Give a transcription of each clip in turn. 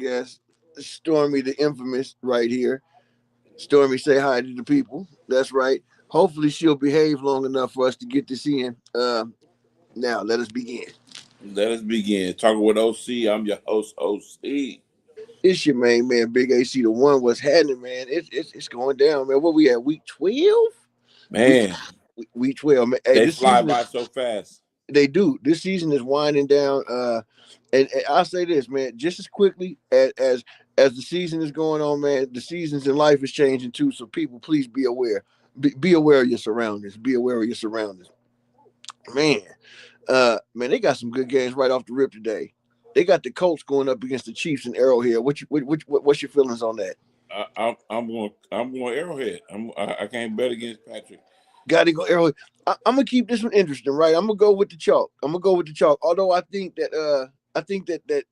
guest, Stormy the infamous, right here. Stormy, say hi to the people. That's right. Hopefully, she'll behave long enough for us to get this in. Now, let us begin. Let us begin. Talking with OC. I'm your host, OC. It's your main man, Big AC, the one. What's happening, man? It's going down, man. What we at? Week 12? Week Man, week 12, man. Hey, they this fly season by is so fast. they do. This season is winding down. And I'll say this, man, just as quickly as the season is going on, man, the seasons in life is changing too. So people, please be aware. Be aware of your surroundings. Be aware of your surroundings. Man, man, they got some good games right off the rip today. They got the Colts going up against the Chiefs in Arrowhead. What's your feelings on that? I'm going Arrowhead. I can't bet against Patrick. Got to go Arrowhead. I'm gonna keep this one interesting, right? I'm gonna go with the chalk. I'm gonna go with the chalk. Although I think that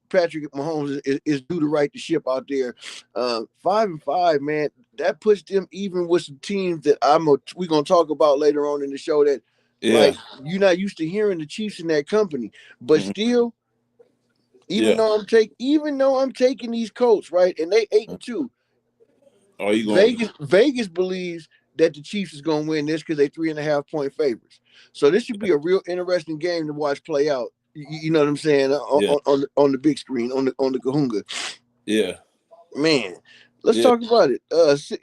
Patrick Mahomes is due to right the ship out there. 5-5, man. That puts them even with some teams that we're gonna talk about later on in the show that Yeah. like you're not used to hearing the Chiefs in that company. But Mhm. still, even Yeah. though I'm taking these Colts, right, and they 8-2, Oh, you going? Vegas believes that the Chiefs is gonna win this because they 3.5 point favorites. So this should be a real interesting game to watch play out. You know what I'm saying Yeah. on the big screen on the Kahunga. Yeah. Man, let's Yeah. talk about it.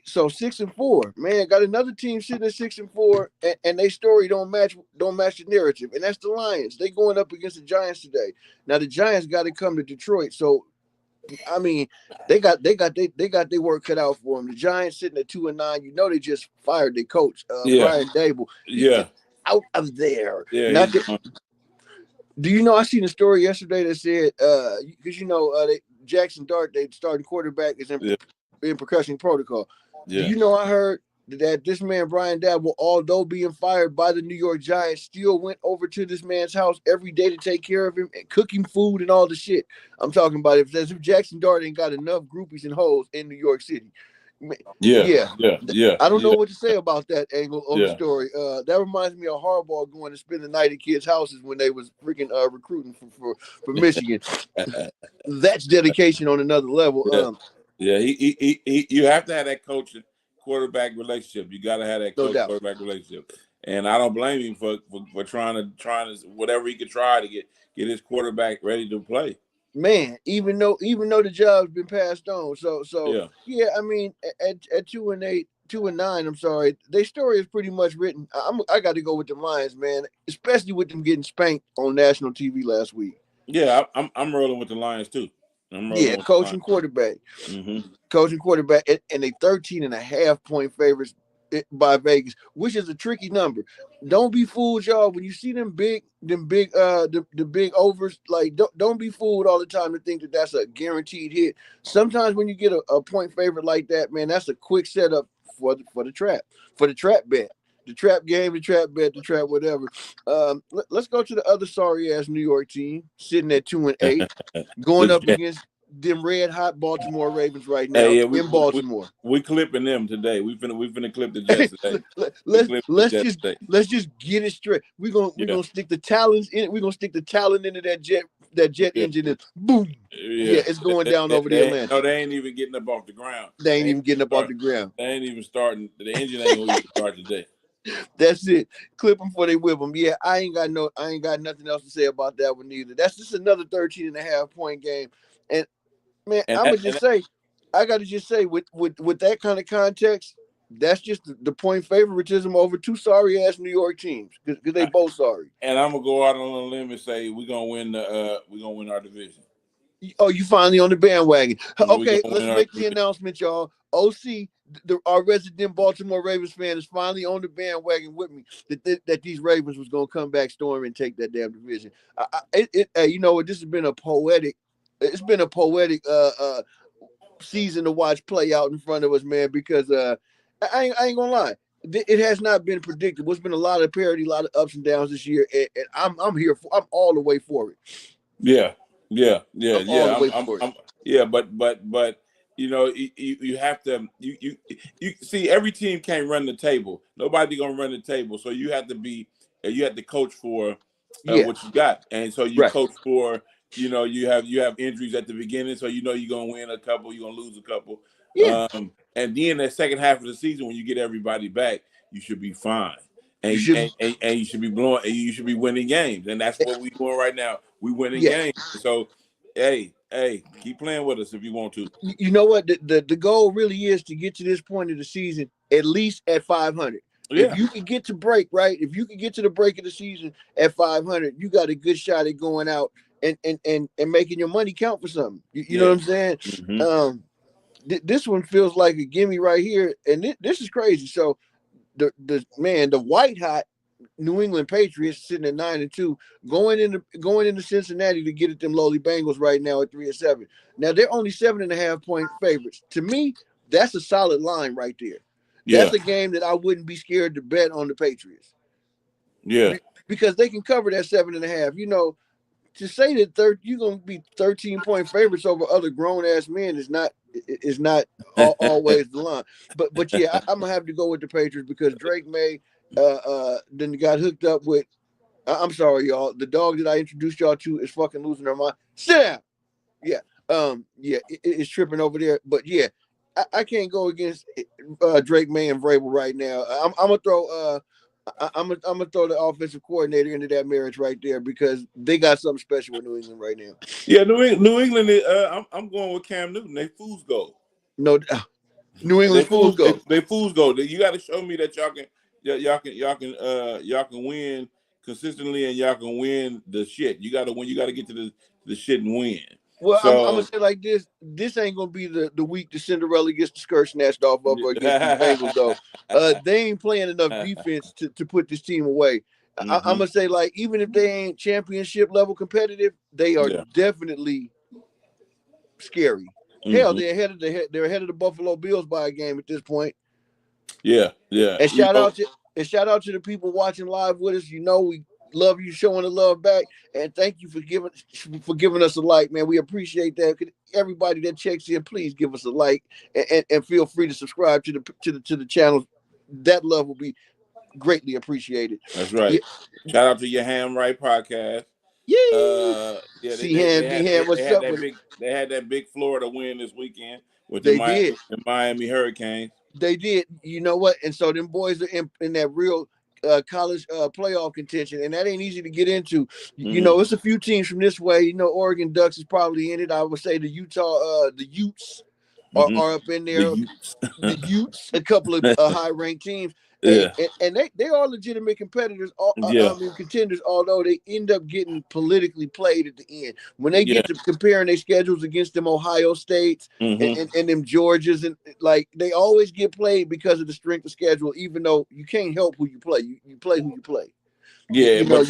So 6-4, man, got another team sitting at 6-4, and they story don't match the narrative, and that's the Lions. They going up against the Giants today. Now the Giants got to come to Detroit, so I mean, they got their work cut out for them. The Giants sitting at 2-9. You know they just fired their coach, Yeah. Brian Dable. He is Yeah. out of there. Yeah. Not that, do you know? I seen a story yesterday that said because Jackson Dart, they starting quarterback, is Yeah. in percussion protocol. Do Yeah. you know? I heard that this man Brian Dable, although being fired by the New York Giants, still went over to this man's house every day to take care of him and cook him food and all the shit. I'm talking about if Jackson Dart ain't got enough groupies and hoes in New York City. Yeah. Yeah. Yeah. Yeah. I don't know Yeah. what to say about that angle on the Yeah. story. That reminds me of Harbaugh going to spend the night at kids' houses when they was freaking recruiting for Michigan. That's dedication on another level. Yeah. Yeah. You have to have that coach and quarterback relationship. You got to have that No coach doubt. quarterback relationship. And I don't blame him for trying to whatever he could try to get his quarterback ready to play. Man, even though the job's been passed on, so Yeah. yeah, I mean at 2-8, 2-9, I'm sorry, their story is pretty much written. I got to go with the Lions, man, especially with them getting spanked on national TV last week. Yeah. I'm rolling with the Lions too. I'm Yeah, rolling with the coach Lions. and quarterback. Mm-hmm. Coaching quarterback, and they 13.5 point favorites by Vegas, which is a tricky number. Don't be fooled, y'all. When you see the big overs, like don't be fooled all the time to think that that's a guaranteed hit. Sometimes when you get a point favorite like that, man, that's a quick setup for the trap bet. The trap game, the trap bet, the trap whatever. Let's go to the other sorry ass New York team sitting at 2-8, going up against them red hot Baltimore Ravens right now Hey, yeah, in Baltimore. we clipping them today. We finna clip the Jets today. We let's clipping the let's Jets just today. let's just get it straight. We're gonna we're Yeah, gonna stick the talons in. We're gonna stick the talon into that jet yeah, engine and boom. Yeah, yeah. it's going down over the No, Atlantic. they ain't even getting up off the ground. They ain't They ain't even getting up off start. the ground. They ain't even starting. The engine ain't gonna even start today. That's it. Clip them before they whip them. Yeah, I ain't got nothing else to say about that one either. That's just another 13.5 point game. And man, And I'ma that, and just say, I gotta just say, with that kind of context, that's just the point favoritism over two sorry ass New York teams because they that, both sorry. and I'm gonna go out on a limb and say we gonna win our division. Oh, you finally on the bandwagon? We Okay, gonna let's win our make the division. announcement, y'all. OC, our resident Baltimore Ravens fan, is finally on the bandwagon with me. That these Ravens was gonna come back storming and take that damn division. You know what? This has been a poetic. It's been a poetic season to watch play out in front of us, man. Because I ain't gonna lie, it has not been predictable. It's been a lot of parity, a lot of ups and downs this year, and I'm here for. I'm all the way for it. Yeah, yeah, yeah, I'm all yeah. the way for it. Yeah, but you have to you see every team can't run the table. Nobody gonna run the table, so you have to coach for Yeah, what you got, and so you right. coach for You know, you have injuries at the beginning, so you know you're gonna win a couple, you're gonna lose a couple. Yeah, And then the second half of the season, when you get everybody back, you should be fine. you And, should. and you should be blowing, and you should be winning games, and that's what we're doing right now. We winning Yeah, games. So, hey, keep playing with us if you want to. you know what? The goal really is to get to this point of the season at least at 500. Yeah, If you can get to break, right? If you can get to the break of the season at 500, you got a good shot at going out and making your money count for something. You know yeah. what I'm saying? Mm-hmm. This one feels like a gimme right here, and this is crazy. So the white hot New England Patriots sitting at 9-2, going into Cincinnati to get at them lowly Bengals right now at 3-7. Now they're only 7.5-point favorites. To me, that's a solid line right there. Yeah, That's a game that I wouldn't be scared to bet on the Patriots yeah. because they can cover that 7.5. You know, to say that you're gonna be 13-point favorites over other grown ass men is not always the line. But yeah, I'm gonna have to go with the Patriots because Drake May then got hooked up with. I'm sorry, y'all. The dog that I introduced y'all to is fucking losing her mind. Sit down. Yeah. Yeah, it's tripping over there. But yeah, I can't go against Drake May and Vrabel right now. I'm gonna throw I'm gonna throw the offensive coordinator into that marriage right there because they got something special with New England right now. Yeah, New England. I'm going with Cam Newton. They fools go. No, New They England fools fools. go. They fools go. You got to show me that y'all can win consistently and y'all can win the shit. You got to win. You got to get to the shit and win. Well, I'm gonna So say like this: this ain't gonna be the week the Cinderella gets the skirt snatched off of her against these Bengals. Though they ain't playing enough defense to put this team away. I'm gonna say like even if they ain't championship level competitive, they are definitely scary. Hell, they're ahead of the Buffalo Bills by a game at this point. Yeah. And shout out to the people watching live with us. You know we love you showing the love back, and thank you for giving us a like, man. We appreciate that. Everybody that checks in, please give us a like and feel free to subscribe to the channel. That love will be greatly appreciated. That's right. Yeah. Shout out to your Ham Right podcast. Yeah. They had that big Florida win this weekend with the Miami Hurricanes. They did. You know what? And so them boys are in that real college playoff contention, and that ain't easy to get into. You know, it's a few teams from this way. You know, Oregon Ducks is probably in it. I would say the Utah, the Utes are up in there. The Utes, a couple of high-ranked teams. And they are legitimate competitors, contenders, although they end up getting politically played at the end. When they get to comparing their schedules against them Ohio States and them Georgias, and like they always get played because of the strength of schedule, even though you can't help who you play. You play who you play. Yeah, but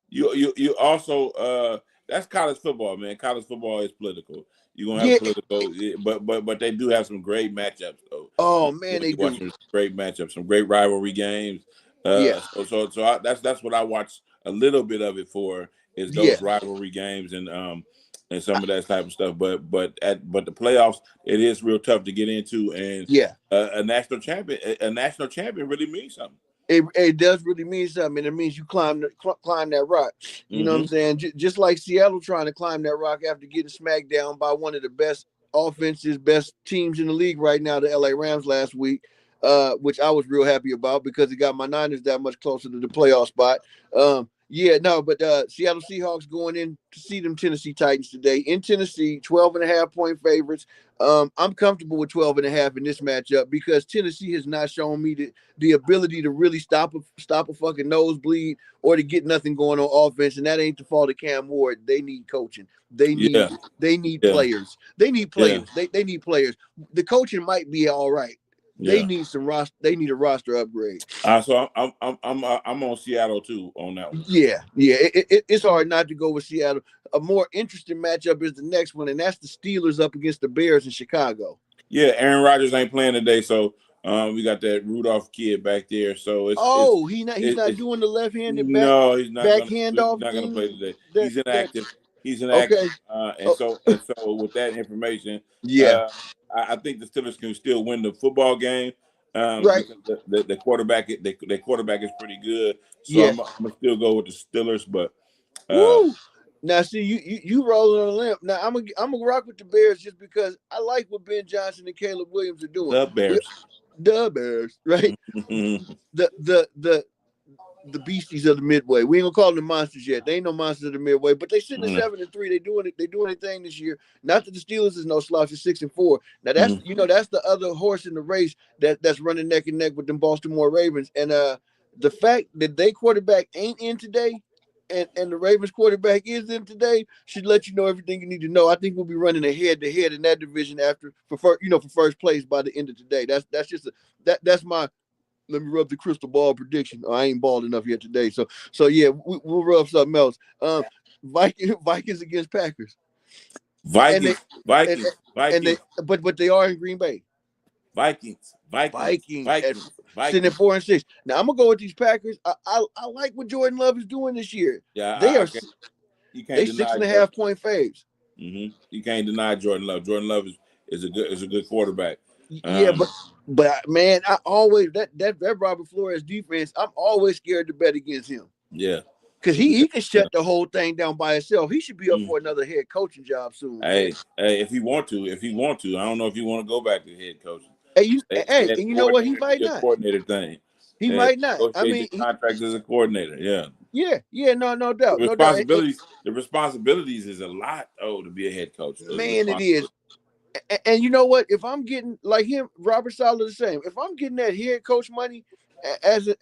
you also that's college football, man. College football is political. You're gonna have political, but they do have some great matchups though. Oh man, they do some great matchups, some great rivalry games. So that's what I watch a little bit of it for is those rivalry games and some of that type of stuff. But the playoffs, it is real tough to get into, and a national champion really means something. It does really mean something, and it means you climb that rock. You know what I'm saying? Just like Seattle trying to climb that rock after getting smacked down by one of the best offenses, best teams in the league right now, the LA Rams last week, which I was real happy about because it got my Niners that much closer to the playoff spot. Seattle Seahawks going in to see them Tennessee Titans today in Tennessee, 12.5-point favorites. I'm comfortable with 12.5 in this matchup because Tennessee has not shown me the ability to really stop a fucking nosebleed or to get nothing going on offense, and that ain't the fault of Cam Ward. They need coaching. They need players. They need players. They need players. The coaching might be all right. They need some roster. They need a roster upgrade. So I'm on Seattle too on that one. Yeah. It's hard not to go with Seattle. A more interesting matchup is the next one, and that's the Steelers up against the Bears in Chicago. Yeah, Aaron Rodgers ain't playing today, so we got that Rudolph kid back there. So he's not doing the left-handed back. No, he's not. Backhand off. Not going to play today. He's inactive. He's inactive. Okay. So with that information, I think the Steelers can still win the football game. Right. The quarterback, their quarterback is pretty good. So I'm gonna still go with the Steelers, but Now, see, you rolling on a limb. Now, I'm gonna rock with the Bears just because I like what Ben Johnson and Caleb Williams are doing. The Bears, right? The beasties of the Midway. We ain't gonna call them monsters yet. They ain't no monsters of the Midway, but they sitting at 7-3. They doing it. They doing their thing this year. Not that the Steelers is no slouch at 6-4. Now that's that's the other horse in the race that's running neck and neck with them Baltimore Ravens. And the fact that they quarterback ain't in today, and the Ravens quarterback is in today, should let you know everything you need to know. I think we'll be running a head to head in that division for first place by the end of today. That's just that's my. Let me rub the crystal ball prediction. I ain't balled enough yet today. So yeah, we'll rub something else. Vikings against Packers. Vikings. But they are in Green Bay. Vikings. Sitting at 4-6. Now I'm gonna go with these Packers. I like what Jordan Love is doing this year. Yeah, they 6.5 point faves. You can't deny Jordan Love. Jordan Love is a good quarterback. Yeah, but man, I always that Robert Flores defense, I'm always scared to bet against him. Yeah. Because he can shut the whole thing down by himself. He should be up for another head coaching job soon. Hey, if he want to, I don't know if he want to go back to head coaching. And you know what? He might not. Coordinator thing. He might not. I mean, contract as a coordinator. Yeah. Yeah. No doubt. The responsibilities is a lot. To be a head coach. Man, it is. And you know what? If I'm getting like him, Robert Saleh the same. If I'm getting that head coach money as an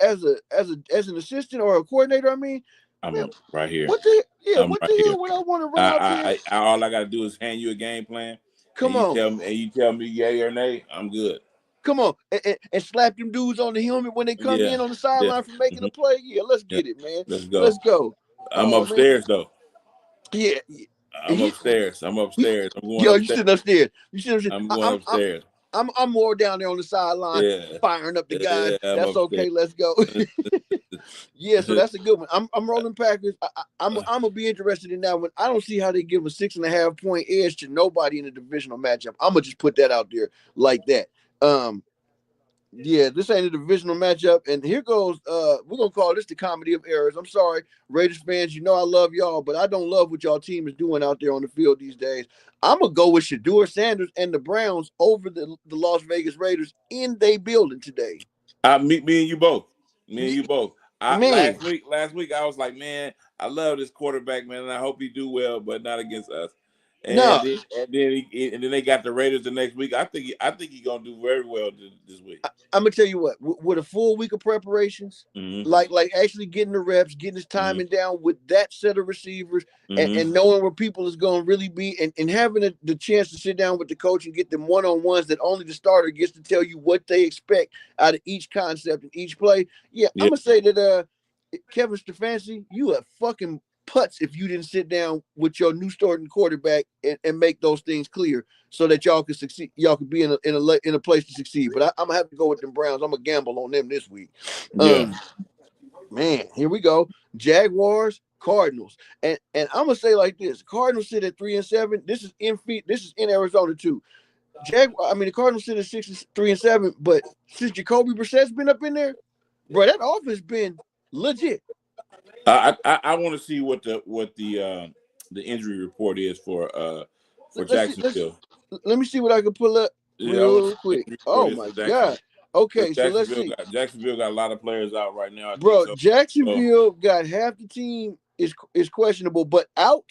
assistant or a coordinator, I mean, I'm right here. What the hell would I want to run up here? All I got to do is hand you a game plan. Come on. You tell me yay or nay, I'm good. Come on. And slap them dudes on the helmet when they come in on the sideline for making a play. Yeah, let's get it, man. Let's go. I'm upstairs, though. Yeah. I'm upstairs. I'm going you sitting upstairs. I'm going upstairs. I'm more down there on the sideline, firing up the guys. That's okay. Let's go. Yeah, so that's a good one. I'm rolling Packers. I'm gonna be interested in that one. I don't see how they give a 6.5 point edge to nobody in a divisional matchup. I'm gonna just put that out there like that. Yeah, this ain't a divisional matchup, and here goes. We're gonna call this the comedy of errors. I'm sorry, Raiders fans. You know I love y'all, but I don't love what y'all team is doing out there on the field these days. I'm gonna go with Shedeur Sanders and the Browns over the Las Vegas Raiders in their building today. Me and you both. Last week I was like, man, I love this quarterback, man, and I hope he do well, but not against us. And then they got the Raiders the next week. I think he's gonna do very well this week. I'm gonna tell you what, with a full week of preparations, like actually getting the reps, getting his timing down with that set of receivers, and knowing where people is gonna really be, and having the chance to sit down with the coach and get them one-on-ones that only the starter gets to tell you what they expect out of each concept and each play. I'm gonna say that Kevin Stefanski, you a fucking putz if you didn't sit down with your new starting quarterback and make those things clear so that y'all can succeed. Y'all could be in a place to succeed. But I'm gonna have to go with them Browns. I'm gonna gamble on them this week. Man, here we go. Jaguars, Cardinals, and I'm gonna say like this: Cardinals sit at 3-7. This is in Arizona too. The Cardinals sit at 6-3-7. But since Jacoby Brissett's been up in there, bro, that offense been legit. I want to see what the injury report is for Jacksonville. Let me see what I can pull up real quick. Oh my God. Okay, so let's see. Jacksonville got a lot of players out right now. Bro, Jacksonville got half the team is questionable, but out.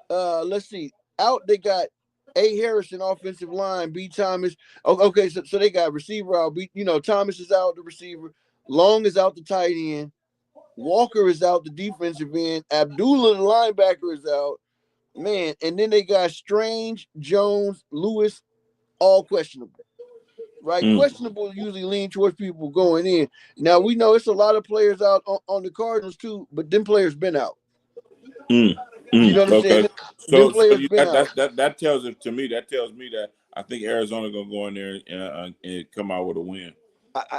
Let's see. Out they got A. Harrison, offensive line, B. Thomas. Okay, so they got receiver out. Thomas is out, the receiver. Long is out, the tight end. Walker is out, the defensive end. Abdullah, the linebacker, is out. Man, and then they got Strange, Jones, Lewis, all questionable. Right? Questionable usually lean towards people going in. Now, we know it's a lot of players out on the Cardinals, too, but them players been out. You know what I'm saying? So that tells it to me. That tells me that I think Arizona going to go in there and come out with a win.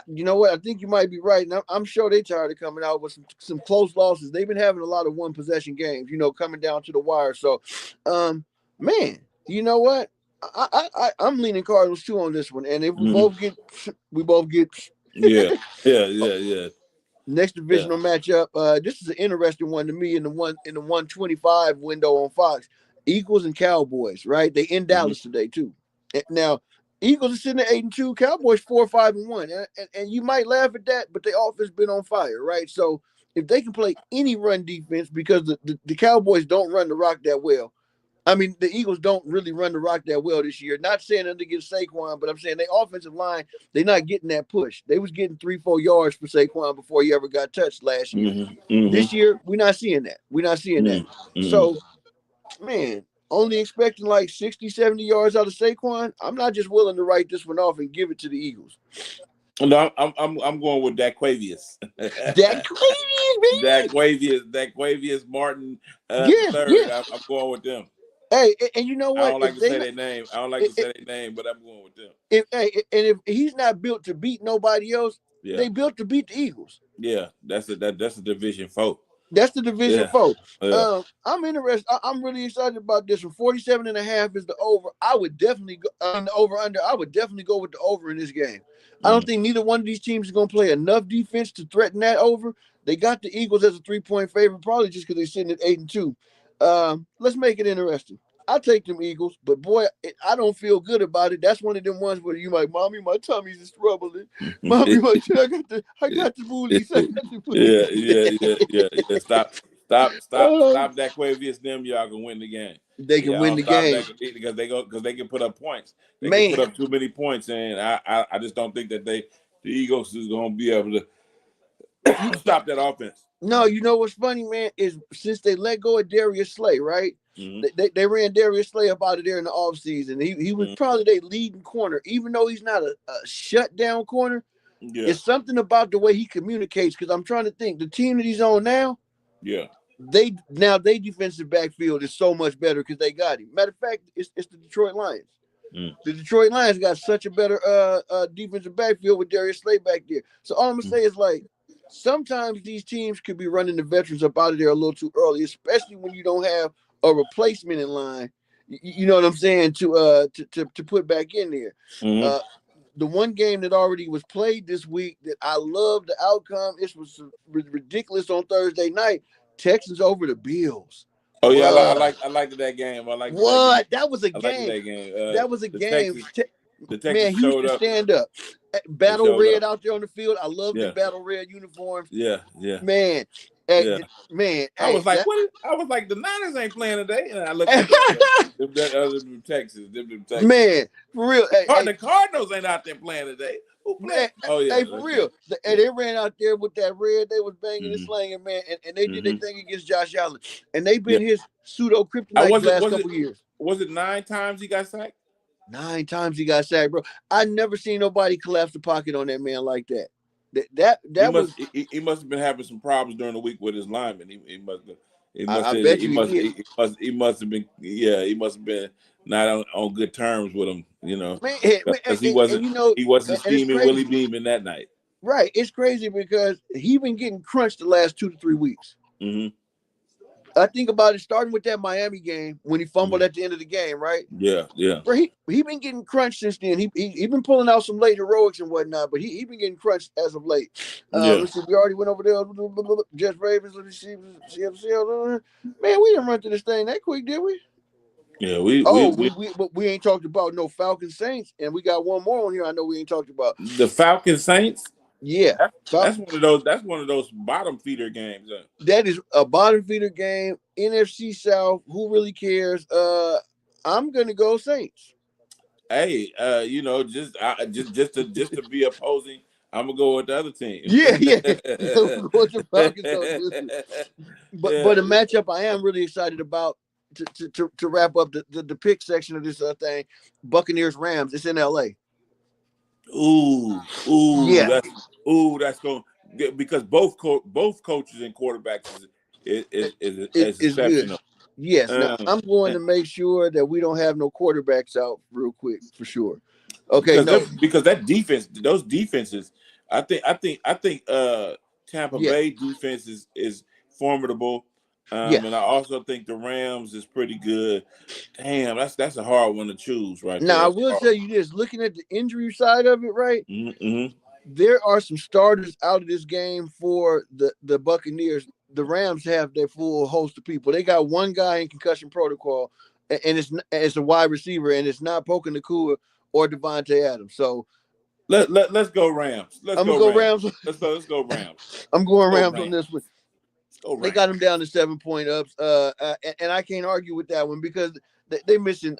You know what? I think you might be right. And I'm sure they're tired of coming out with some close losses. They've been having a lot of one-possession games, coming down to the wire. So, man, you know what? I'm leaning Cardinals too on this one. And if we both get, Yeah. Next divisional matchup. This is an interesting one to me in the 125 window on Fox. Eagles and Cowboys, right? They in Dallas today too. Now, Eagles are sitting at 8-2. Cowboys 4-5-1, and you might laugh at that, but their offense been on fire, right? So if they can play any run defense, because the Cowboys don't run the rock that well. I mean, the Eagles don't really run the rock that well this year. Not saying that against Saquon, but I'm saying their offensive line, they're not getting that push. They was getting 3-4 yards for Saquon before he ever got touched last year. This year, we're not seeing that. We're not seeing that. So, man, only expecting like 60, 70 yards out of Saquon. I'm not just willing to write this one off and give it to the Eagles. No, I'm going with Daquavius. Daquavius Martin third. I'm going with them. Hey, and you know what? I don't like to say their name. But I'm going with them. If he's not built to beat nobody else, they built to beat the Eagles. Yeah, that's a division foe. That's the division foe. Yeah. I'm interested. I'm really excited about this one. 47.5 is the over. I would definitely go on the over under. I would definitely go with the over in this game. I don't think neither one of these teams is going to play enough defense to threaten that over. They got the Eagles as a 3-point favorite, probably just because they're sitting at 8-2. Let's make it interesting. I'll take them Eagles, but boy, I don't feel good about it. That's one of them ones where you like, mommy, my tummy's is troubling. Mommy, I got the bullies. Yeah. Stop that Quavius. Them y'all can win the game. They can win the game because they can put up points. They can put up too many points, and I just don't think that the Eagles is going to be able to stop that offense. No, you know what's funny, man, is since they let go of Darius Slay, right? They ran Darius Slay up out of there in the offseason. He was probably their leading corner, even though he's not a shutdown corner. Yeah. It's something about the way he communicates, because I'm trying to think. The team that he's on now, they defensive backfield is so much better because they got him. Matter of fact, it's the Detroit Lions. The Detroit Lions got such a better defensive backfield with Darius Slay back there. So all I'm gonna say is, like, sometimes these teams could be running the veterans up out of there a little too early, especially when you don't have a replacement in line. You know what I'm saying? To put back in there. The one game that already was played this week that I love the outcome. It was ridiculous on Thursday night. Texans over the Bills. Oh yeah, I liked that game. I like what that was a game. That game. That was a game. The Texans showed up. Stand up. Battle red out there on the field. I love the battle red uniforms. Yeah. Man. Man, I was like, what? I was like, the Niners ain't playing today, and I looked at them Texans. Man, for real. The Cardinals ain't out there playing today. Man, for real. And they ran out there with that red. They was banging and slanging, man, and they did their thing against Josh Allen, and they've been his pseudo kryptonite the last couple years. Was it 9 times he got sacked? 9 times he got sacked, bro. I never seen nobody collapse the pocket on that man like that. He must have been having some problems during the week with his linemen. He must have been not on good terms with him, because he wasn't scheming Willie Beeman that night. Right, it's crazy because he been getting crunched the last 2 to 3 weeks. I think about it starting with that Miami game when he fumbled at the end of the game, right? Yeah. Bro, he been getting crunched since then. He been pulling out some late heroics and whatnot, but he been getting crunched as of late. Let's see, we already went over there. Jets Ravens. Let me see. Man, we didn't run through this thing that quick, did we? Yeah, we ain't talked about no Falcons Saints, and we got one more on here. I know we ain't talked about the Falcons Saints. Yeah, that's one of those. That's one of those bottom feeder games. That is a bottom feeder game. NFC South. Who really cares? I'm gonna go Saints. Hey, just to be opposing, I'm gonna go with the other team. Yeah. But a matchup I am really excited about to wrap up the pick section of this thing. Buccaneers Rams. It's in LA. Ooh, yeah. That's going because both coaches and quarterbacks is exceptional. Good. Yes, now I'm going to make sure that we don't have no quarterbacks out real quick for sure. Okay, because that defense, those defenses, I think Tampa Bay defense is formidable. And I also think the Rams is pretty good. Damn, that's a hard one to choose, right? Now I will tell you this: looking at the injury side of it, right? there are some starters out of this game for the Buccaneers. The Rams have their full host of people. They got one guy in concussion protocol, and it's a wide receiver, and it's not Puka Nacua or Devontae Adams. So let's go Rams. I'm gonna go Rams. Let's go Rams. I'm going Rams on this one. They got them down to 7-point ups, and I can't argue with that one because they missing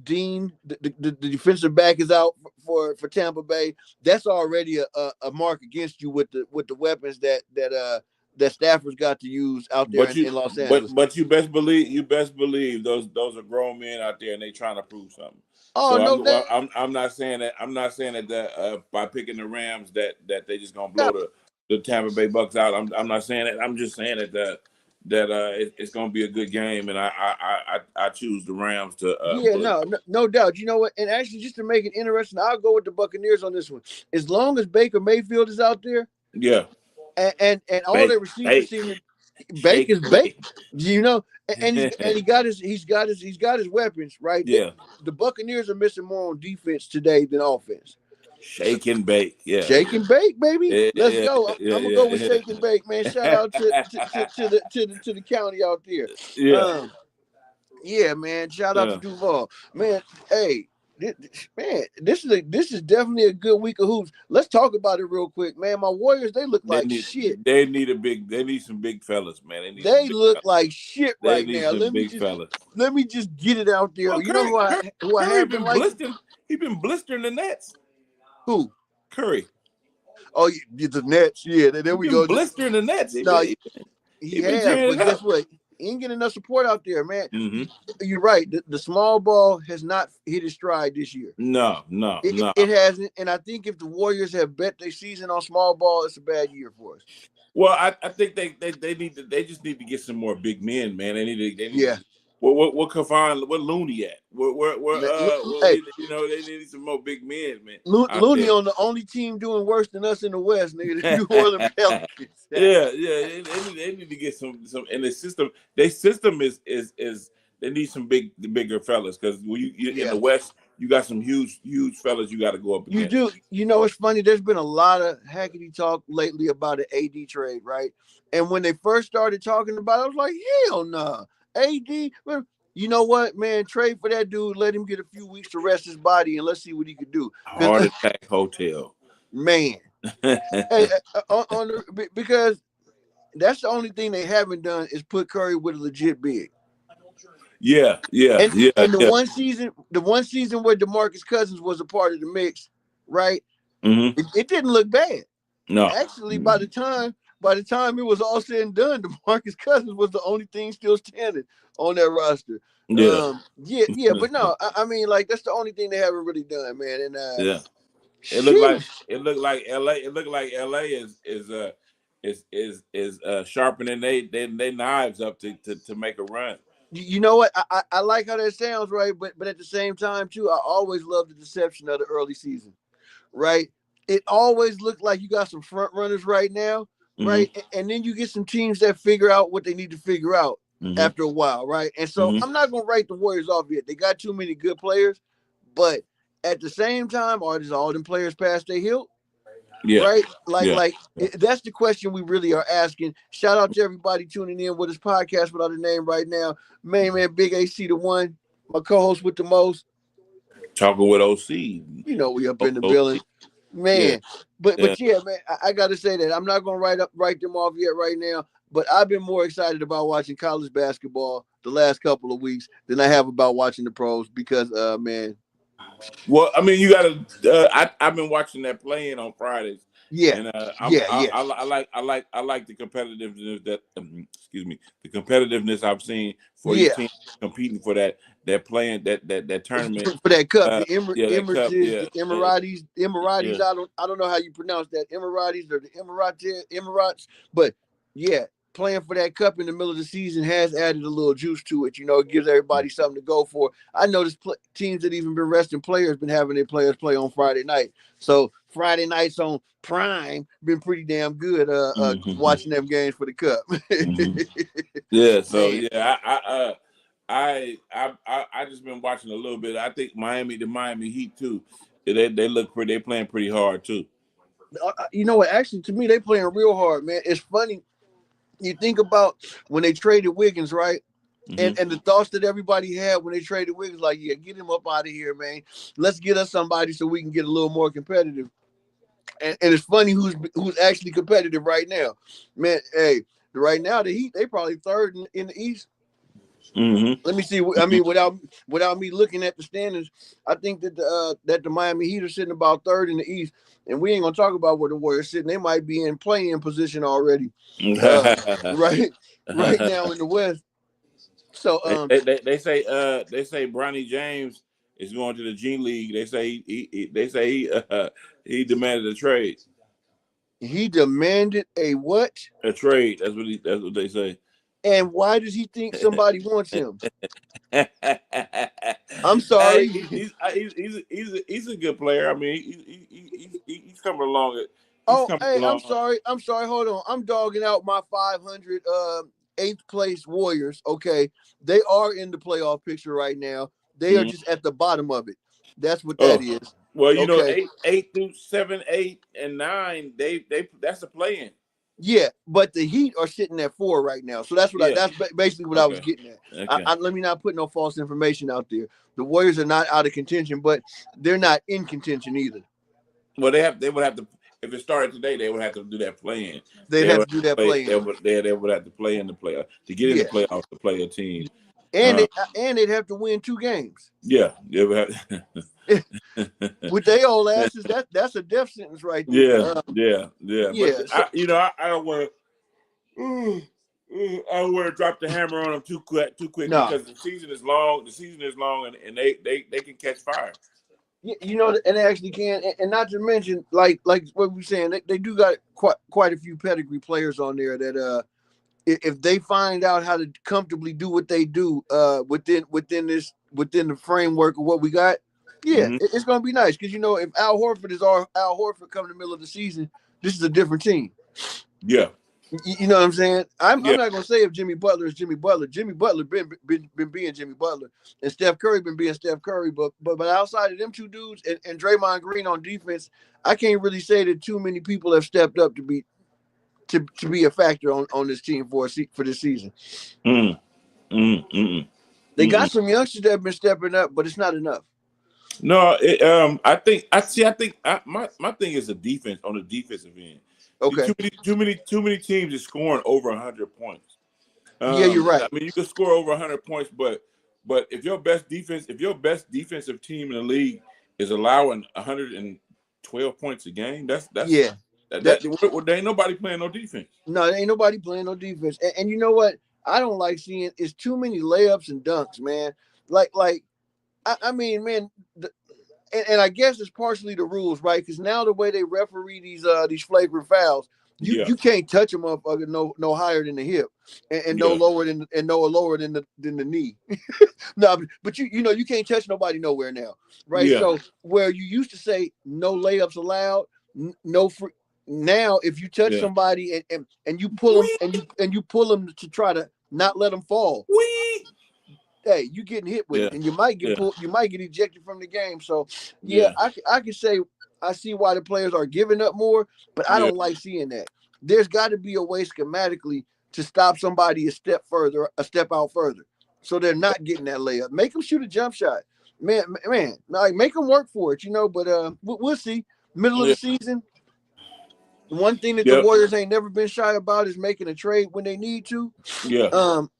Dean, the defensive back is out for Tampa Bay. That's already a mark against you with the weapons that Stafford's got to use out there in Los Angeles. But you best believe those are grown men out there and they trying to prove something. Oh, so no, I'm not saying that by picking the Rams that they just gonna blow the Tampa Bay Bucks out. I'm not saying that. I'm just saying that it's going to be a good game, and I choose the Rams to. No doubt. You know what? And actually, just to make it interesting, I'll go with the Buccaneers on this one. As long as Baker Mayfield is out there, yeah, and all their receivers seem to Baker's Bake. You know, and he's got his weapons right. Yeah, the Buccaneers are missing more on defense today than offense. Shake and bake, yeah. Shake and bake, baby. Let's go. I'm gonna go with shake and bake, man. Shout out to the county out there. Yeah, yeah, man. Shout out to Duval, man. Hey, this is definitely a good week of hoops. Let's talk about it real quick, man. My Warriors, they look like shit. They need some big fellas, man. They look like shit right now. Let me just get it out there. Well, you know who I have been like? He's been blistering the Nets. Who? Curry. Oh, the Nets. Yeah, there we go. Blistering the Nets. He has, but guess what? He ain't getting enough support out there, man. Mm-hmm. You're right. The small ball has not hit its stride this year. No. It hasn't. And I think if the Warriors have bet their season on small ball, it's a bad year for us. Well, I think they just need to get some more big men, man. They need yeah. What Kevon, what Looney at? Hey, they need some more big men, man. Looney on the only team doing worse than us in the West, nigga. The New Orleans Pelicans. Yeah. They need to get some, and the system. Their system is they need some bigger fellas because when you in the West, you got some huge fellas you got to go up against. You do. You know, it's funny. There's been a lot of hackety talk lately about an AD trade, right? And when they first started talking about it, I was like, hell no. Nah. AD, you know what, man? Trade for that dude. Let him get a few weeks to rest his body, and let's see what he could do. Heart attack hotel, man. Because that's the only thing they haven't done is put Curry with a legit big. Yeah. And the one season where DeMarcus Cousins was a part of the mix, right? Mm-hmm. It didn't look bad. No, actually, by the time it was all said and done, DeMarcus Cousins was the only thing still standing on that roster. Yeah, but no, I mean, like that's the only thing they haven't really done, man. And it looked like LA. It looked like LA is sharpening they knives up to make a run. You know what? I like how that sounds, right? But at the same time, too, I always love the deception of the early season, right? It always looked like you got some front runners right now. Right. Mm-hmm. And then you get some teams that figure out what they need to figure out after a while. Right. And so I'm not going to write the Warriors off yet. They got too many good players. But at the same time, are all them players past their hilt? Yeah. Right. Like that's the question we really are asking. Shout out to everybody tuning in with this podcast without a name right now. Man, Big AC the one, my co-host with the most. Talking with OC. You know, we up in the building. Man, but yeah, man, I got to say that I'm not going to write them off yet right now, but I've been more excited about watching college basketball the last couple of weeks than I have about watching the pros because, man. Well, I mean, you got to. I've been watching that playing on Fridays. Yeah, and I like the competitiveness that. Excuse me, the competitiveness I've seen for your team competing for that playing that tournament for that cup. The Emiratis. I don't know how you pronounce that. Emiratis or the Emirates, but yeah. Playing for that cup in the middle of the season has added a little juice to it. You know, it gives everybody something to go for. I noticed teams that even been resting players been having their players play on Friday night. So Friday nights on Prime been pretty damn good. Watching them games for the cup. Yeah. So I just been watching a little bit. I think the Miami Heat too. They look pretty. They playing pretty hard too. You know what? Actually, to me, they playing real hard, man. It's funny. You think about when they traded Wiggins, right? And the thoughts that everybody had when they traded Wiggins, like, yeah, get him up out of here, man. Let's get us somebody so we can get a little more competitive. And it's funny who's actually competitive right now, man. Hey, right now the Heat, they probably third in the East. Let me see. I mean, without me looking at the standings, I think that the Miami Heat are sitting about third in the East, and we ain't gonna talk about where the Warriors sitting. They might be in playing position already, right now in the West. So they say Bronny James is going to the G League. They say he demanded a trade. He demanded a what? A trade. That's what they say. And why does he think somebody wants him? I'm sorry. He's a good player. I mean, he's coming along. I'm sorry. Hold on. I'm dogging out my 500 eighth place Warriors. Okay, they are in the playoff picture right now. They are just at the bottom of it. That's what that is. Well, you know, 8 through 7, 8, and 9, they that's a play-in. Yeah, but the Heat are sitting at 4 right now. So that's what that's basically what I was getting at. Okay. Let me not put no false information out there. The Warriors are not out of contention, but they're not in contention either. Well, they would have to, if it started today, they would have to do that play-in. They'd have to do that play-in. They would have to play in the playoff to get in the playoffs to play a team. And they'd have to win 2 games. Yeah, they would have. With their old asses, that's a death sentence right there. Yeah. But I don't want to. I don't want to drop the hammer on them too quick because the season is long. The season is long, and they can catch fire. You know, and they actually can, and not to mention, like what we're saying, they do got quite a few pedigree players on there that if they find out how to comfortably do what they do within the framework of what we got. Yeah, it's going to be nice because, you know, if Al Horford is Al Horford coming in the middle of the season, this is a different team. Yeah. You know what I'm saying? I'm not going to say if Jimmy Butler is Jimmy Butler. Jimmy Butler been being Jimmy Butler, and Steph Curry been being Steph Curry. But outside of them 2 dudes and Draymond Green on defense, I can't really say that too many people have stepped up to be a factor on this team for this season. They got some youngsters that have been stepping up, but it's not enough. No, I think my thing is the defense on the defensive end. Okay. Too many teams are scoring over 100 points. Yeah, you're right. I mean, you can score over 100 points, but if your best defensive team in the league is allowing 112 points a game, that's there ain't nobody playing no defense. No, there ain't nobody playing no defense. And you know what? I don't like seeing is too many layups and dunks, man. I mean, man, and I guess it's partially the rules, right? Because now the way they referee these flagrant fouls, you can't touch a motherfucker no higher than the hip, and no lower than the knee. No, but you know you can't touch nobody nowhere now, right? Yeah. So where you used to say no layups allowed, no free. Now if you touch somebody and you pull them and you pull them to try to not let them fall. Hey, you getting hit with it, and you might get pulled, you might get ejected from the game. So, I can say I see why the players are giving up more, but I don't like seeing that. There's got to be a way schematically to stop somebody a step out further, so they're not getting that layup. Make them shoot a jump shot, man. Like make them work for it, you know. But we'll see. Middle of the season. One thing that the Warriors ain't never been shy about is making a trade when they need to. Yeah.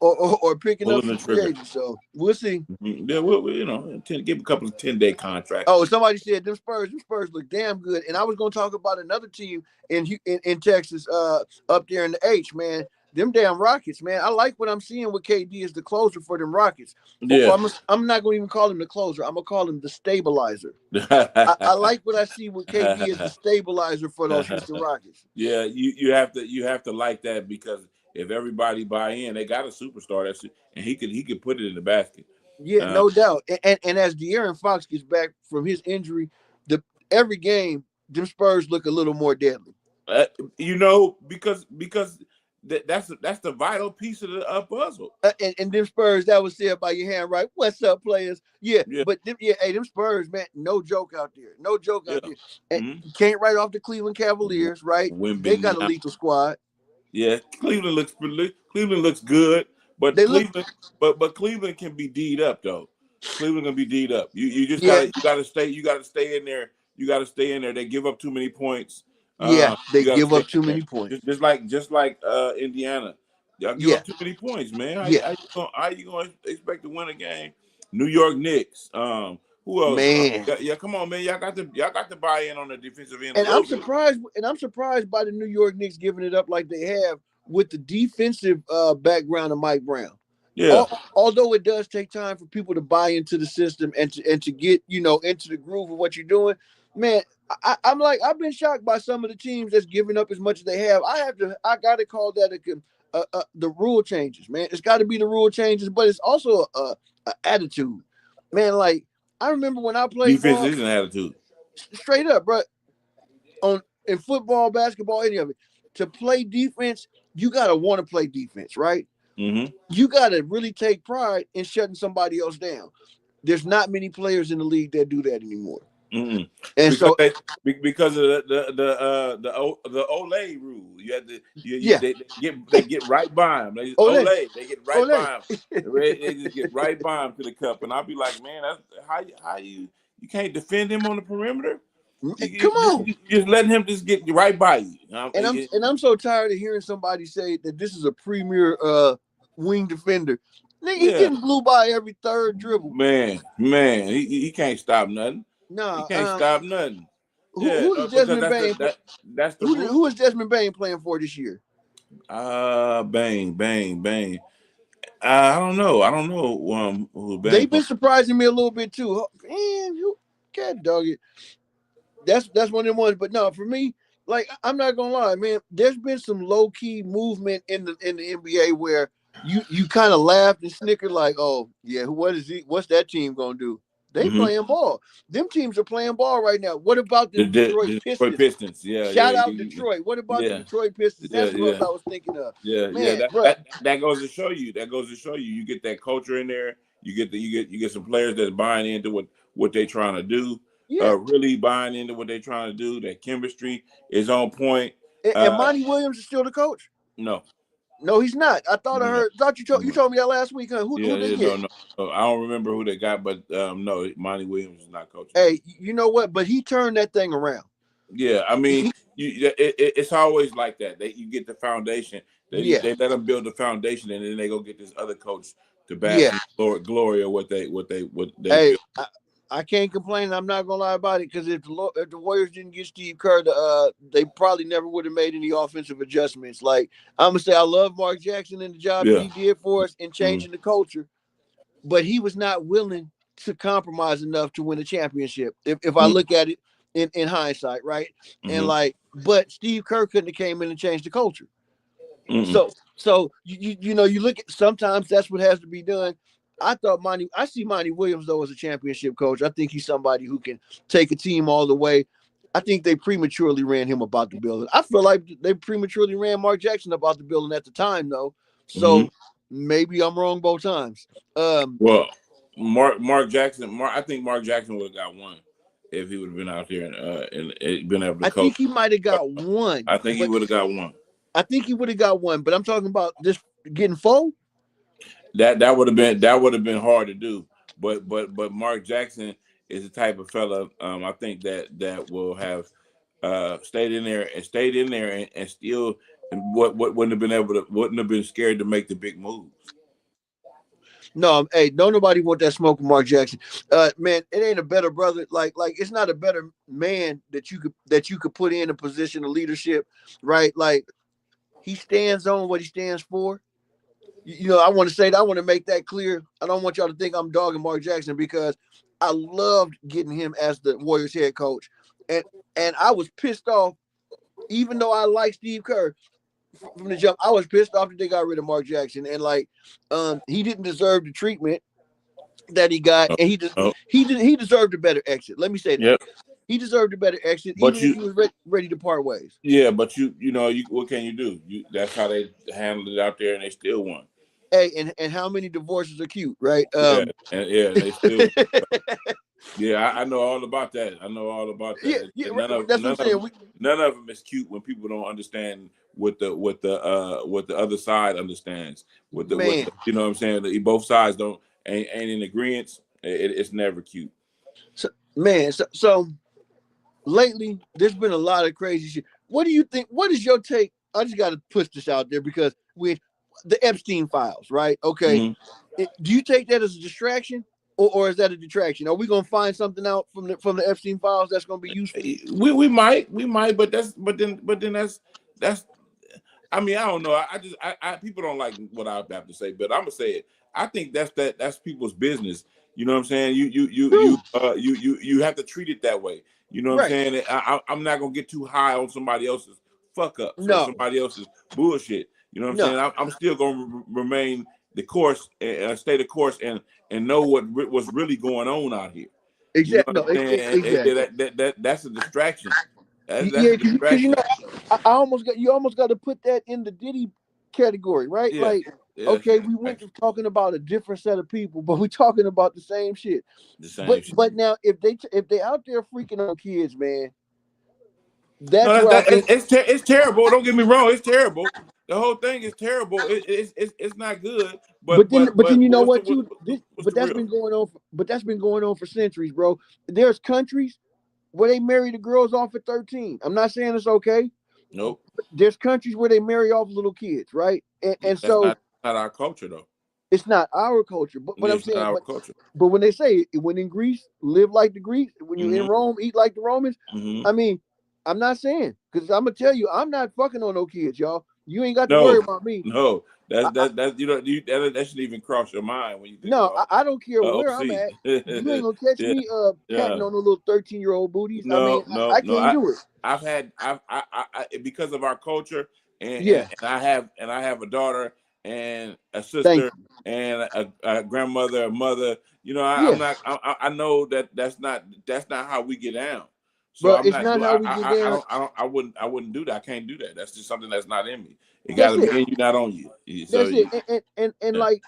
Or picking up some free agents. So we'll see. Yeah, we'll give a couple of 10-day contracts. Oh, somebody said them Spurs look damn good. And I was gonna talk about another team in Texas, up there in the H, man. Them damn Rockets, man. I like what I'm seeing with KD as the closer for them Rockets. Yeah. I'm not going to even call him the closer. I'm going to call him the stabilizer. I like what I see with KD as the stabilizer for those Houston Rockets. Yeah, you have to like that because if everybody buy in, they got a superstar and he could put it in the basket. Yeah, no doubt. And as De'Aaron Fox gets back from his injury, every game, them Spurs look a little more deadly. Because that's the vital piece of the puzzle. And them Spurs, that was said by your hand, right? What's up, players? Yeah. But them Spurs, man, no joke out there. No joke out there. And you can't write off the Cleveland Cavaliers, right? They got a lethal squad. Yeah, Cleveland looks good, but Cleveland can be D'd up though. Cleveland can be D'd up. You just gotta stay in there. You gotta stay in there. They give up too many points. They give up too many points. Just like Indiana. Y'all give up too many points, man. How you gonna expect to win a game? New York Knicks. Who else? Man, come on, man. Y'all got to buy in on the defensive end. And I'm surprised by the New York Knicks giving it up like they have with the defensive background of Mike Brown. Yeah. Although it does take time for people to buy into the system and to get into the groove of what you're doing, man. I'm like, I've been shocked by some of the teams that's giving up as much as they have. I got to call that the rule changes, man. It's got to be the rule changes, but it's also a attitude, man. Like, I remember when I played defense is an attitude. Straight up, bro. In football, basketball, any of it, to play defense, you gotta want to play defense, right? Mm-hmm. You gotta really take pride in shutting somebody else down. There's not many players in the league that do that anymore. Mm-hmm. And because of the Olay rule, you have to they get right by him. They get right by him. They just get right by him to the cup, and I'll be like, man, that's how you can't defend him on the perimeter. Come on, you just letting him just get right by you. And I'm so tired of hearing somebody say that this is a premier wing defender. Nigga, he getting blew by every third dribble. Man, he can't stop nothing. No, he can't stop nothing. Who's Desmond Bain? That's the who is Desmond Bain playing for this year? Bain. I don't know. Who Bain? They've been surprising me a little bit too. Man, you can't dog it. That's one of them ones. But no, for me, like, I'm not gonna lie, man. There's been some low key movement in the NBA where you kind of laughed and snickered, like, oh yeah, what's that team gonna do? They playing ball. Them teams are playing ball right now. What about the Detroit Pistons? Yeah. Shout out Detroit. What about the Detroit Pistons? That's what I was thinking of. That goes to show you. You get that culture in there. You get some players that's buying into what they're trying to do. Really buying into what they're trying to do. That chemistry is on point. And Monty Williams is still the coach? No, he's not. I thought you told me that last week. Huh? Who they get? No. I don't remember who they got, but no, Monty Williams is not coaching. Hey, you know what? But he turned that thing around. Yeah, I mean, it's always like that. You get the foundation. They let them build the foundation, and then they go get this other coach to bask in glory of what they build. I can't complain. I'm not gonna lie about it, because if the Warriors didn't get Steve Kerr, they probably never would have made any offensive adjustments. Like, I'm gonna say, I love Mark Jackson and the job that he did for us in changing the culture, but he was not willing to compromise enough to win a championship. If I look at it in hindsight, right? And but Steve Kerr couldn't have came in and changed the culture. So you look at, sometimes that's what has to be done. I see Monty Williams though as a championship coach. I think he's somebody who can take a team all the way. I think they prematurely ran him about the building. I feel like they prematurely ran Mark Jackson about the building at the time though. So maybe I'm wrong both times. Well, Mark Jackson. I think Mark Jackson would have got one if he would have been out there and been able to coach. I think he might have got one. I think he would have got one. I think he would have got one, but I'm talking about this getting four. That would have been hard to do, but Mark Jackson is the type of fella I think that will have stayed in there and still wouldn't have been scared to make the big moves. No, hey, don't nobody want that smoke with Mark Jackson. Man, it ain't a better brother. Like it's not a better man that you could put in a position of leadership, right? Like, he stands on what he stands for. I want to make that clear. I don't want y'all to think I'm dogging Mark Jackson, because I loved getting him as the Warriors head coach. And I was pissed off, even though I like Steve Kerr from the jump. I was pissed off that they got rid of Mark Jackson. And he didn't deserve the treatment that he got. And he deserved a better exit. Let me say that. He deserved a better exit, But even if he was ready to part ways. Yeah, but you what can you do? That's how they handled it out there, and they still won. Hey, and how many divorces are cute, right? And they still. Yeah, I know all about that. I know all about that. Yeah, None of that's what I'm saying. None of them is cute when people don't understand what the other side understands. What you know what I'm saying? Both sides ain't in agreement. It's never cute. So lately there's been a lot of crazy shit. What do you think? What is your take? I just got to push this out there because the Epstein files, right? Okay. Mm-hmm. Do you take that as a distraction? Or is that a detraction? Are we gonna find something out from the Epstein files that's gonna be useful? We might, but then that's. I mean, I don't know. I people don't like what I have to say, but I'm gonna say it. I think that's people's business. You know what I'm saying? You have to treat it that way. You know what I'm saying? I'm not gonna get too high on somebody else's fuck ups or somebody else's bullshit. You know what I'm saying? I'm still gonna remain the course and stay the course and know what's really going on out here. Exactly. You know exactly. That's a distraction. That's a distraction. You almost got to put that in the Diddy category, right? Yeah. Like, okay, we went to talking about a different set of people, but we're talking about the same shit. But now, if they out there freaking on kids, man, it's terrible. Don't get me wrong, it's terrible. The whole thing is terrible. It's not good. But then you know what too? That's been going on. That's been going on for centuries, bro. There's countries where they marry the girls off at 13. I'm not saying it's okay. Nope. There's countries where they marry off little kids, right? And so not our culture though. It's not our culture, but I'm saying, but when they say when in Greece, live like the Greeks. When you're in Rome, eat like the Romans. I mean, I'm not saying because I'm gonna tell you, I'm not fucking on no kids, y'all. You ain't got to worry about me. No, that shouldn't even cross your mind when you think I don't care where I'm at. You ain't gonna catch me patting on the little 13-year-old booties. I can't do it. I because of our culture, and I have a daughter and a sister and a grandmother, a mother. You know, I know that's not how we get down. So but it's not how we get down. I wouldn't do that. I can't do that. That's just something that's not in me. It got to be in you, not on you. That's it. And like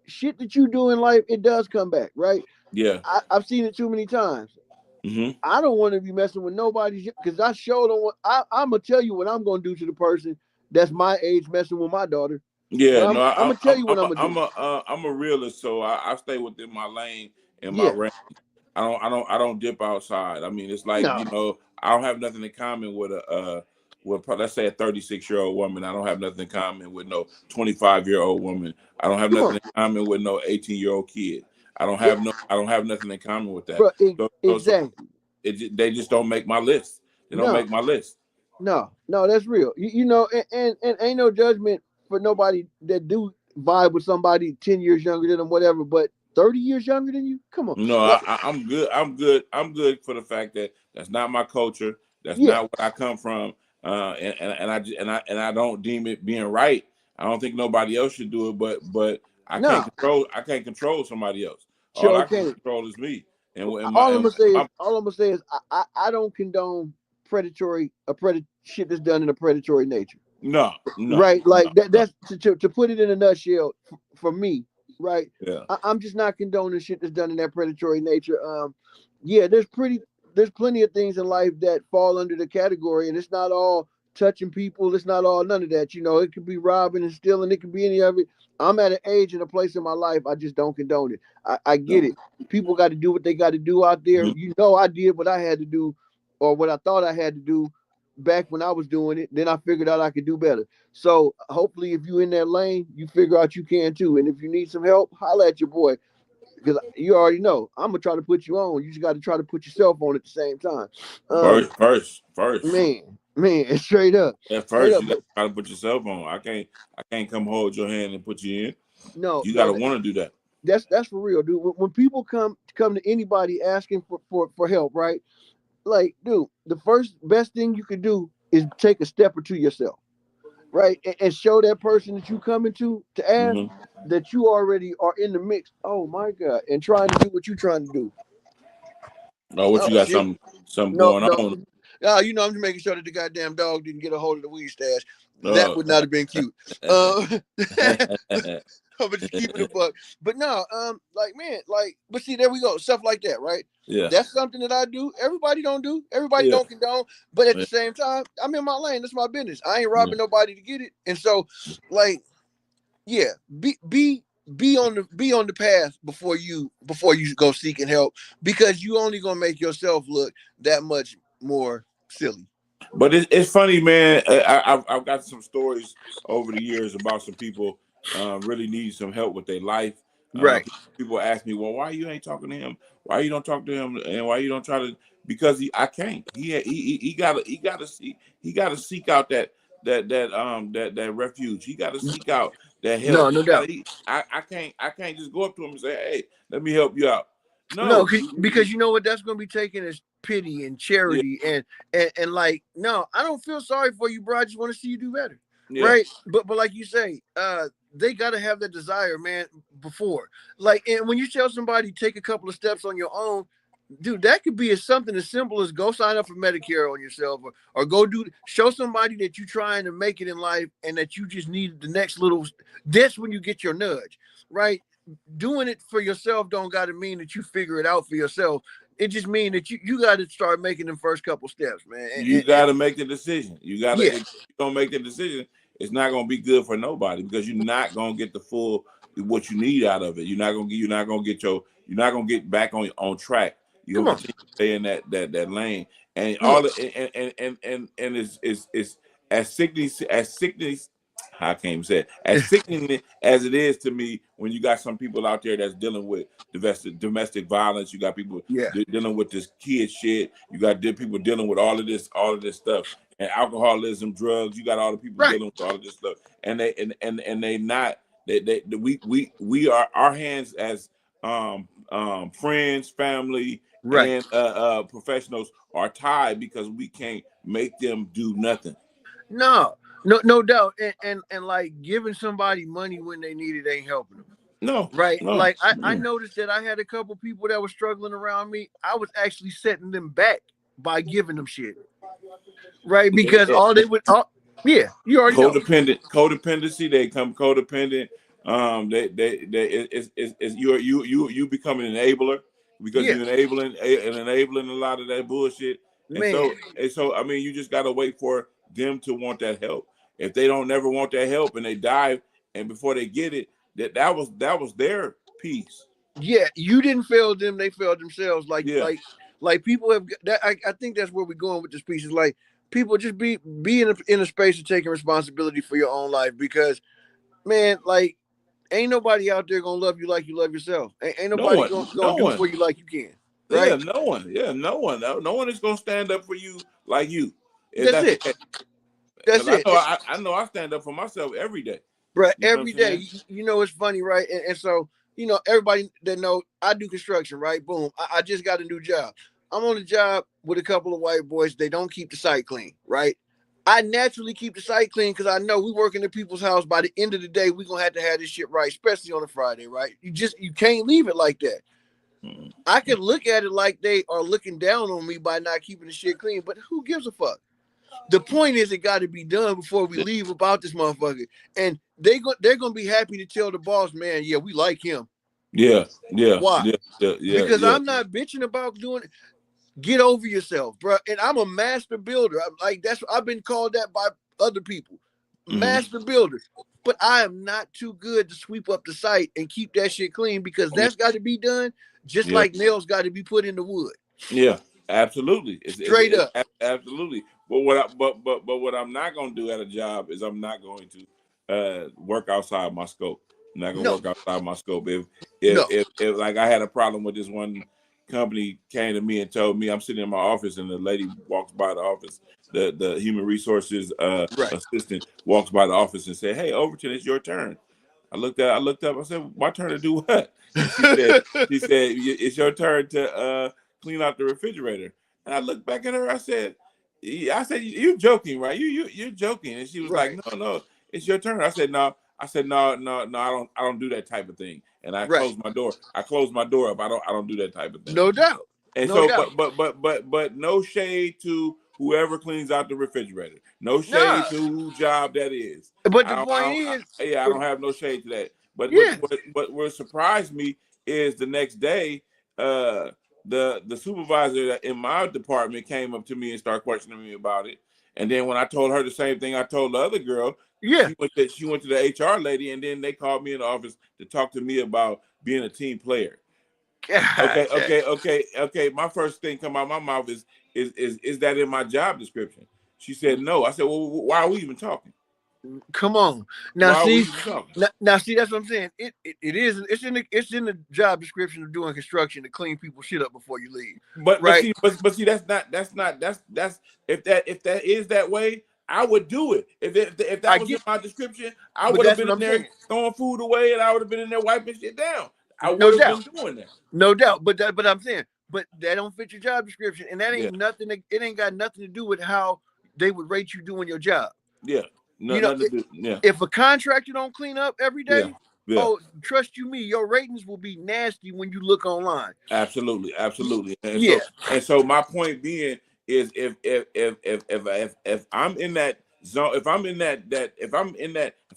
shit that you do in life, it does come back, right? Yeah. I've seen it too many times. Mm-hmm. I don't want to be messing with nobody because I sure don't want. I'm gonna tell you what I'm gonna do to the person that's my age messing with my daughter. Yeah, I'm gonna tell you what I'm gonna do. I'm a realist, so I stay within my lane and my range. I don't dip outside. I mean, it's like you know, I don't have nothing in common with let's say a 36-year-old woman. I don't have nothing in common with no 25-year-old woman. I don't have nothing in common with no 18-year-old kid. I don't have nothing in common with that. Bro, exactly. They just don't make my list. They don't make my list. No, that's real. You know, and ain't no judgment for nobody that do vibe with somebody 10 years younger than them, whatever, but 30 years younger than you? Come on. No, I'm good. I'm good for the fact that that's not my culture. That's not what I come from. And I don't deem it being right. I don't think nobody else should do it, but I can't control somebody else. All I can control is me. And all I'm gonna say is I don't condone predatory shit that's done in a predatory nature. No. Right, like that's to put it in a nutshell for me. Right. Yeah. I'm just not condoning shit that's done in that predatory nature. There's plenty of things in life that fall under the category, and it's not all touching people. It's not all none of that. You know, it could be robbing and stealing. It could be any of it. I'm at an age and a place in my life. I just don't condone it. I get it. People got to do what they got to do out there. Mm-hmm. You know, I did what I had to do, or what I thought I had to do back when I was doing it. Then I figured out I could do better. So hopefully if you in that lane, you figure out you can too. And if you need some help, holla at your boy. Because you already know I'm gonna try to put you on. You just got to try to put yourself on at the same time. First. Man, straight up. At first, you got to try to put yourself on. I can't come hold your hand and put you in. No, you got to want to do that. That's for real, dude. When people come to anybody asking for help, right? Like, dude, the first best thing you can do is take a step or two yourself, right? And show that person that you coming to ask that you already are in the mix. Oh my God. And trying to do what you're trying to do. Oh, you got shit. something No, going no. on. You know, I'm just making sure that the goddamn dog didn't get a hold of the weed stash. That Oh. would not have been cute. I'm just keeping it a buck. But no, like man, like, but see, there we go, stuff like that, right? Yeah, that's something that I do. Everybody don't do. Everybody don't condone. But at the same time, I'm in my lane. That's my business. I ain't robbing nobody to get it. And so, like, yeah, be on the path before you go seeking help, because you only gonna make yourself look that much more silly. But it's funny, man. I've got some stories over the years about some people really need some help with their life. Right. People ask me, well, why you ain't talking to him? Why you don't talk to him? And why you don't try to? Because I can't. He gotta seek out that refuge. He gotta seek out that help. No doubt. I can't just go up to him and say, hey, let me help you out. No, because you know what that's going to be taken as pity and charity and like, no, I don't feel sorry for you, bro. I just want to see you do better, right? But like you say, they got to have that desire, man. Before, like, and when you tell somebody take a couple of steps on your own, dude, that could be something as simple as go sign up for Medicare on yourself, or go show somebody that you're trying to make it in life and that you just need the next little. That's when you get your nudge, right? Doing it for yourself don't got to mean that you figure it out for yourself. It just means that you got to start making them first couple steps, man. You got to make the decision. You got to. If you don't make the decision, it's not going to be good for nobody, because you're not going to get the full what you need out of it. You're not going to get back on track. You're going to continue to stay in that lane, and all and it's as sickening. I can't even say it. As sickening as it is to me, when you got some people out there that's dealing with domestic violence, you got people dealing with this kid shit, you got people dealing with all of this stuff, and alcoholism, drugs. You got all the people dealing with all of this stuff, and we are, our hands as friends, family, and professionals are tied, because we can't make them do nothing. No doubt. And like, giving somebody money when they need it ain't helping them. No. Right. No. Like I noticed that I had a couple people that were struggling around me. I was actually setting them back by giving them shit. Right. Because all they would you already codependency, they come codependent. You become an enabler, because you're enabling a lot of that bullshit. And so I mean, you just gotta wait for them to want that help. If they don't never want that help and they die, and before they get it, that was their piece. Yeah, you didn't fail them; they failed themselves. Like people have that. I think that's where we're going with this piece. Is like, people just be in a space of taking responsibility for your own life, because, man, like, ain't nobody out there gonna love you like you love yourself. Ain't nobody gonna do for you like you can. Right? Yeah, no one. Yeah, no one. No one is gonna stand up for you like you. That's it. That's it. I know I stand up for myself every day. Bro, every day. You know, it's funny, right? And so, you know, everybody that know I do construction, right? Boom. I just got a new job. I'm on a job with a couple of white boys. They don't keep the site clean, right? I naturally keep the site clean because I know we working in people's house. By the end of the day, we're gonna have to have this shit right, especially on a Friday, right? You can't leave it like that. I could look at it like they are looking down on me by not keeping the shit clean, but who gives a fuck? The point is, it got to be done before we leave about this motherfucker. And they're gonna be happy to tell the boss, man, yeah, we like him. Yeah. Why? Yeah, because I'm not bitching about doing it. Get over yourself, bro. And I'm a master builder. I've been called that by other people. Master builder. But I am not too good to sweep up the site and keep that shit clean, because that's got to be done just like nails got to be put in the wood. Yeah, absolutely. Straight up. Absolutely. But what I'm not gonna do at a job is I'm not going to work outside my scope. I'm not gonna work outside my scope. If like I had a problem with this one company came to me and told me, I'm sitting in my office and the lady walks by the office, the human resources assistant walks by the office and said, "Hey, Overton, it's your turn." I looked up. I said, "My turn to do what?" She said, "It's your turn to clean out the refrigerator." And I looked back at her. I said, "You joking, right? You're joking." And she was like, "No, it's your turn." I said, "No." I said, "No, I don't do that type of thing." And I closed my door. I closed my door up. I don't do that type of thing. No doubt. And no so, doubt. but no shade to whoever cleans out the refrigerator. No shade Nah. to whose job that is. But the point is, I don't have no shade to that. But yeah, what surprised me is the next day, the supervisor in my department came up to me and started questioning me about it. And then when I told her the same thing I told the other girl, yeah. she went to the HR lady, and then they called me in the office to talk to me about being a team player. Okay. My first thing come out of my mouth is that in my job description? She said no. I said, well, why are we even talking? Come on. Now why see, are we even talking? now see, that's what I'm saying. It is. It's in the job description of doing construction to clean people's shit up before you leave. But right. But see, that's if that is that way, I would do it. If that was in my description, I would have been in there throwing food away, and I would have been in there wiping shit down. I would have been doing that. No doubt. But I'm saying, but that don't fit your job description, and that ain't nothing. It ain't got nothing to do with how they would rate you doing your job. Yeah. No, if a contractor don't clean up every day, oh, trust you me, your ratings will be nasty when you look online. Absolutely. And and so my point being is if I'm in that zone, if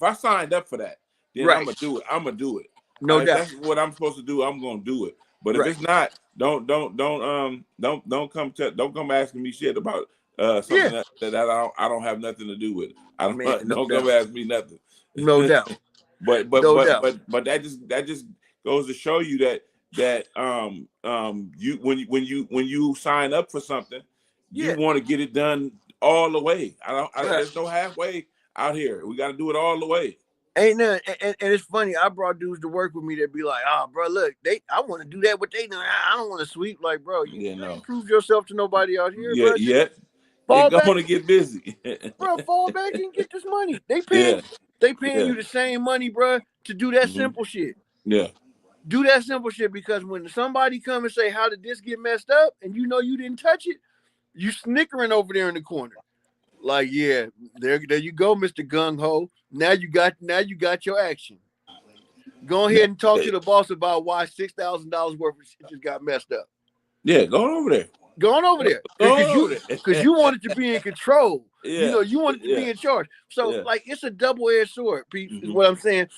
I signed up for that, then I'm gonna do it. No doubt. If that's what I'm supposed to do, I'm gonna do it. But if it's not, don't come asking me shit about something that I don't have nothing to do with. Don't come ask me nothing. No doubt. But that just goes to show you that you when you sign up for something, you want to get it done all the way. There's no halfway out here. We got to do it all the way. Ain't none, and it's funny. I brought dudes to work with me that be like, "Oh, bro, look, I want to do that. What they doing? I don't want to sweep." Like, bro, you ain't prove yourself to nobody out here, bro. Fall back and get busy, bro. Fall back and get this money. They paying you the same money, bro, to do that simple shit. Yeah, do that simple shit, because when somebody come and say, "How did this get messed up?" and you know you didn't touch it, you snickering over there in the corner. Like, yeah, there you go, Mr. Gung Ho. Now you got your action. Go ahead and talk to the boss about why $6,000 worth of shit just got messed up. Yeah, going over there. Because you wanted to be in control. You wanted to be in charge. So like, it's a double-edged sword, Pete, is what I'm saying.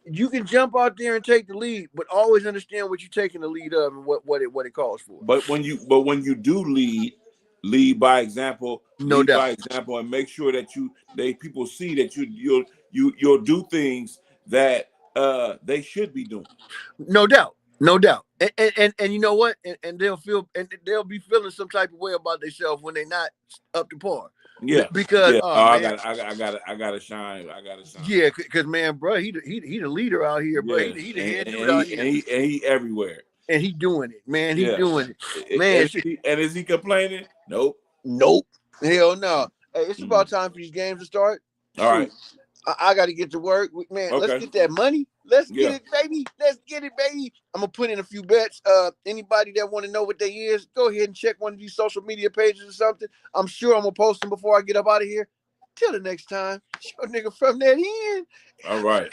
You can jump out there and take the lead, but always understand what you're taking the lead of and what it calls for. But when you do lead by example, by example, and make sure that people see that you'll do things that they should be doing. No doubt. And you know what? And they'll be feeling some type of way about themselves when they're not up to par. Yeah, because I gotta shine. Yeah, because man, bro, he the leader out here, bro. He the head dude out here, and he everywhere. And he doing it, man. He doing it, man. And is he complaining? Nope. Hell no. Hey, it's about time for these games to start. All right. I got to get to work, man. Okay. Let's get that money. Let's get it, baby. I'm gonna put in a few bets. Anybody that want to know what they is, go ahead and check one of these social media pages or something. I'm sure I'm gonna post them before I get up out of here. Till the next time, show nigga from that end. All right.